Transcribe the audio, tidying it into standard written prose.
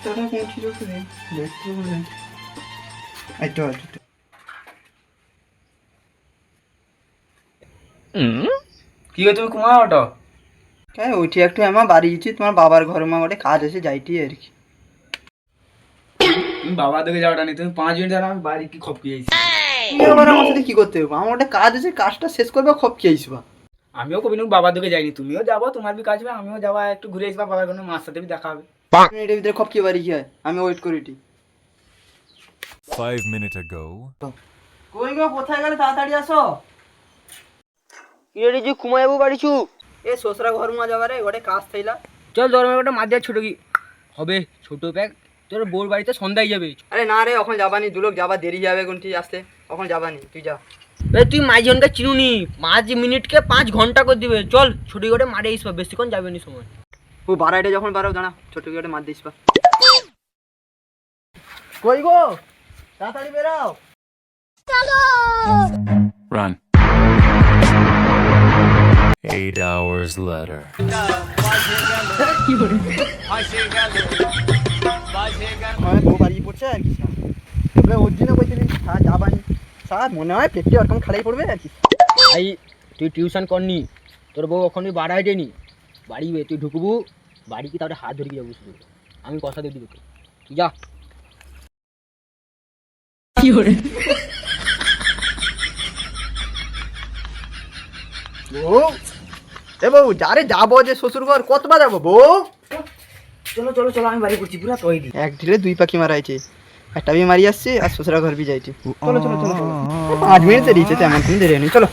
রাস্তাটা কোন ছিল তো দেখতে হবে। এই তো কি হয়ে তুমি ঘুমাও ওটা? কেন ওইটি একটু আমার বাড়ি গেছি, তোমার বাবার ঘরে মা ওটা কাজ আছে যাইটি আর কি। তুমি বাবা দিকে যাওয়াটা নেই, তুমি 5 মিনিট জানো আমি বাড়ি কি খপকি আইছি। তুমি আবার আমার সাথে কি করতে হবে? আমার ওটা কাজ আছে, কাজটা শেষ করবে খপ কি আইসবা। আমিও কবিনু বাবার দিকে যাইনি, তুমিও যাবো, তোমার বি কাজ হবে, আমিও যাবো, একটু ঘুরে আসবা বাবার কোনো মার সাথে বি দেখা হবে। এটার ভিতরে খপ কি বাড়ি কি হয়, আমি ওয়েট করিটি। 5 minutes ago. কই গো, কোথায় গেলে? তাড়াতাড়ি আসো। কি রে রিজু, ঘুমাই যাবো বাড়ি চু। এ শ্বশুরা ঘর মা যাবারে ওটা কাজ থাইলা। চল ধর্মের ওটা মার দেওয়ার ছোট কি হবে, ছোট ব্যাগ তোর বোর বাড়িতে সন্ধ্যায় যাবে। আরে না রে, এখন যাবানি, দুলোক যাবা, দেরি যাবে কোনটি আসতে, এখন যাবানি, তুই যা। তুই মাঝজনকে চিনুনি, 5 মিনিটকে 5 ঘন্টা করে দিবে। চল ছুটি করে মারে আসবা, বেশিক্ষণ যাবে নি সময়। ও বারাইটে যখন বারো দাঁড়া, ছোট করে মার দিস বা। কই গো, তাড়াতাড়ি বেরাও। Run. 8 hours later. আমার বউ বাড়ি পড়ছে আর কি। এবার ওর জন্য বলছিলি যাবানি, স্যার মনে হয় পেটে ওরকম খাড়াই পড়বে আর কি। ভাই তুই টিউশন করনি, তোর বউ ওখানে বাড়াইটে নি বাড়িবে, তুই ঢুকবু বাড়ি কি তাহলে হাত ধরিয়ে যাবো শুধু, আমি কথা দিয়ে দিব তোকে, তুই যা। বউ, এ বউ যারে যাবো যে শ্বশুর ঘর, কতবার যাবো বউ? চলো চলো চলো, আমি বাড়ি করছি পুরা তৈরি। এক ঢিলে দুই পাখি মারাইছে, একটা বি মারি আসছে আর শ্বশুরা ঘর বি যাইছে। চলো চলো চলো, 5 মিনিট দেরি হচ্ছে, তেমন তুমি দেরি হয়নি, চলো।